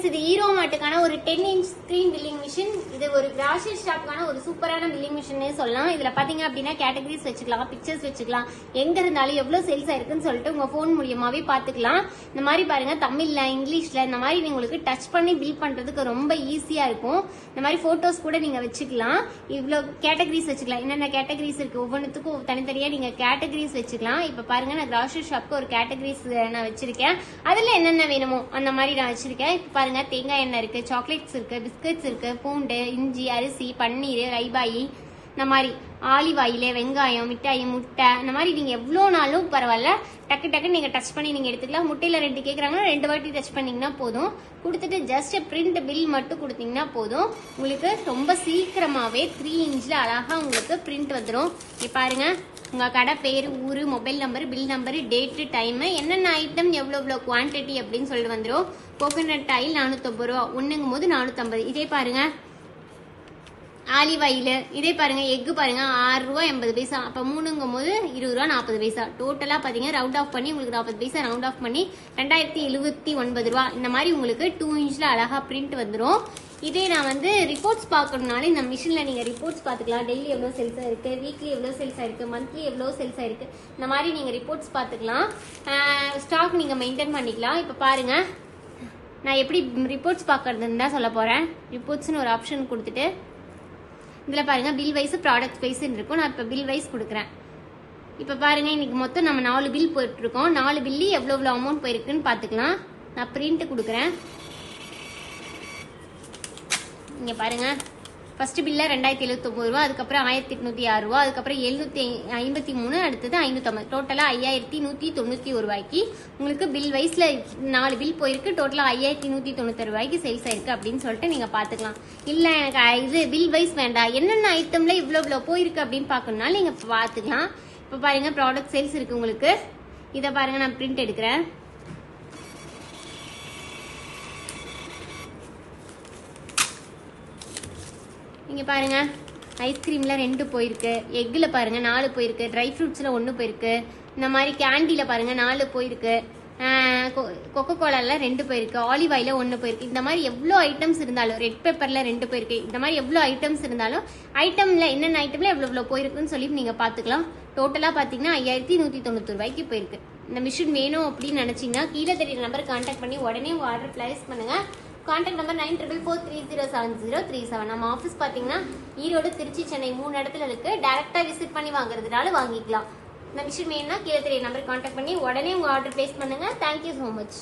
Friends, இது hero மாட்டுக்கான ஒரு 10 inch screen billing machine. இது ஒரு கிராசரி ஷாப்க்கான ஒரு சூப்பரான பில்லிங் மிஷின் சொல்லலாம். இதுல பாத்தீங்க அப்படின்னா கேட்டகரிஸ் வச்சுக்கலாம், பிக்சர்ஸ் வச்சுக்கலாம், எங்க இருந்தாலும் எவ்வளவு சேல்ஸ் ஆயிருக்குன்னு சொல்லிட்டு உங்க போன் மூலியமாவே பாத்துக்கலாம். இந்த மாதிரி பாருங்க, தமிழ்ல, இங்கிலீஷ்ல இந்த மாதிரி உங்களுக்கு டச் பண்ணி பில் பண்றதுக்கு ரொம்ப ஈஸியா இருக்கும். இந்த மாதிரி போட்டோஸ் கூட நீங்க வச்சுக்கலாம். இவ்வளவு கேட்டகரிஸ் வச்சுக்கலாம். என்னென்ன கேட்டகரிஸ் இருக்கு ஒவ்வொன்றுத்துக்கும் தனித்தனியா நீங்க கேட்டகரிஸ் வச்சுக்கலாம். இப்ப பாருங்க, நான் கிராசரி ஷாப்க்கு ஒரு கேட்டகரிஸ் நான் வச்சிருக்கேன். அதுல என்னென்ன வேணுமோ அந்த மாதிரி நான் வச்சிருக்கேன். இப்ப பாருங்க, தேங்காய் எண்ணெய் இருக்கு, சாக்லேட்ஸ் இருக்கு, பிஸ்கட்ஸ் இருக்கு, பூண்டு, இஞ்சி, அரிசி, பன்னீர், ரைபாயி, இந்த மாதிரி ஆலிவ் ஆயில், வெங்காயம், மிட்டாய், முட்டை, இந்த மாதிரி நீங்க எவ்வளவு நாளும் பரவாயில்ல டக்கு டக்கு நீங்க டச் பண்ணி நீங்க எடுத்துக்கலாம். முட்டையில 2 கேக்குறாங்கன்னா 2 வாட்டி டச் பண்ணீங்கன்னா போதும். கொடுத்துட்டு ஜஸ்ட் பிரிண்ட் பில் மட்டும் கொடுத்தீங்கன்னா போதும். உங்களுக்கு ரொம்ப சீக்கிரமாவே 3 inchல அழகா உங்களுக்கு பிரிண்ட் வந்துடும். இப்ப பாருங்க, உங்க கடை பேரு, ஊரு, mobile number, bill number, date, time, என்னென்ன ஐட்டம், எவ்வளவு குவான்டிட்டி அப்படின்னு சொல்லிட்டு வந்துடும். கோகோனட் ஆயில் 450 ரூபா, ஒண்ணுங்கும் போது 450. இதே பாருங்க, ஆலிவ் ஆயில், இதே பாருங்க, எக்கு பாருங்க 6 ரூபா 80 பைசா. அப்ப 3ங்கும் போது 20 ரூபா 40 பைசா. டோட்டலா பாத்தீங்க ரவுண்ட் ஆஃப் பண்ணி உங்களுக்கு 40 பைசா ரவுண்ட் ஆஃப் பண்ணி 2079 ரூபா. இந்த மாதிரி உங்களுக்கு 2 inchல அழகா பிரிண்ட் வந்துடும். இதே நான் வந்து ரிப்போர்ட்ஸ் பார்க்கணும்னால இந்த மிஷின்ல நீங்க ரிப்போர்ட்ஸ் பாத்துக்கலாம். டெய்லி எவ்வளவு சேல்ஸ் ஆயிருக்கு, வீக்லி எவ்வளவு சேல்ஸ் ஆயிருக்கு, மந்த்லி எவ்வளவு சேல்ஸ் ஆயிருக்கு, இந்த மாதிரி நீங்க ரிப்போர்ட்ஸ் பாத்துக்கலாம். ஸ்டாக் நீங்க மெயின்டைன் பண்ணிக்கலாம். இப்ப பாருங்க, நான் எப்படி ரிப்போர்ட்ஸ் பாக்குறதுன்னு தான் சொல்ல போறேன். ரிப்போர்ட்ஸ்னு ஒரு ஆப்ஷன் கொடுத்துட்டு இதுல பாருங்க, பில் வைஸ், ப்ராடக்ட் வைஸ் இருக்கும். நான் இப்ப பில் வைஸ் கொடுக்குறேன். இப்ப பாருங்க, இன்னைக்கு மொத்தம் நம்ம 4 பில் போயிட்டு இருக்கோம். 4 பில்லி எவ்வளவு அமௌண்ட் போயிருக்குன்னு பாத்துக்கலாம். நான் பிரிண்ட் கொடுக்குறேன். இங்க பாருங்க, ஃபர்ஸ்ட் பில்ல 2079 ரூபா, அதுக்கப்புறம் 1806 ரூபா, அதுக்கப்புறம் 753, அடுத்தது 550, டோட்டலா 5191 ரூபாய்க்கு உங்களுக்கு பில் வைஸ்ல 4 பில் போயிருக்கு. டோட்டலா 5196 ரூபாய்க்கு சேல்ஸ் ஆயிருக்கு அப்படின்னு சொல்லிட்டு நீங்க பாத்துக்கலாம். இல்ல எனக்கு இது பில் வைஸ் வேண்டாம், என்னென்ன ஐட்டம்ல இவ்வளவு போயிருக்கு அப்படின்னு பாக்கணும்னாலும் நீங்க பாத்துக்கலாம். இப்ப பாருங்க, ப்ராடக்ட் சேல்ஸ் இருக்கு உங்களுக்கு. இத பாருங்க, நான் பிரிண்ட் எடுக்கிறேன். இங்க பாருங்க, ஐஸ்கிரீம்ல 2 போயிருக்கு, எக்ல பாருங்க 4 போயிருக்கு, ட்ரை ஃப்ரூட்ஸ்ல 1 போயிருக்கு, இந்த மாதிரி கேண்டில பாருங்க 4 போயிருக்கு, கொக்கோ கோலால 2 போயிருக்கு, ஆலிவ் ஆயில 1 போயிருக்கு. இந்த மாதிரி எவ்வளவு ஐட்டம்ஸ் இருந்தாலும், ரெட் பெப்பர்ல 2 போயிருக்கு. இந்த மாதிரி எவ்வளவு ஐட்டம்ஸ் இருந்தாலும் ஐட்டம்ல என்னென்ன ஐட்டம்ல எவ்வளவு போயிருக்குன்னு சொல்லி நீங்க பாத்துக்கலாம். டோட்டலா பாத்தீங்கன்னா 5190 ரூபாய்க்கு போயிருக்கு. இந்த மிஷின் வேணும் அப்படின்னு நினைச்சீங்கன்னா கீழே தெரியுற நம்பர் கான்டாக்ட் பண்ணி உடனே உங்க ஆர்டர் பிளேஸ் பண்ணுங்க. Contact number 94430707. நம்ம ஆஃபீஸ் பாத்தீங்கன்னா ஈரோடு, திருச்சி, சென்னை 3 இடத்துல இருக்கு. டைரக்டா விசிட் பண்ணி வாங்குறதுனால வாங்கிக்கலாம். இந்த மிஷின் வேணும்னா கீழே தெரிய நம்பர் கான்டாக்ட் பண்ணி உடனே உங்க ஆர்டர் பிளேஸ் பண்ணுங்க. Thank you so much.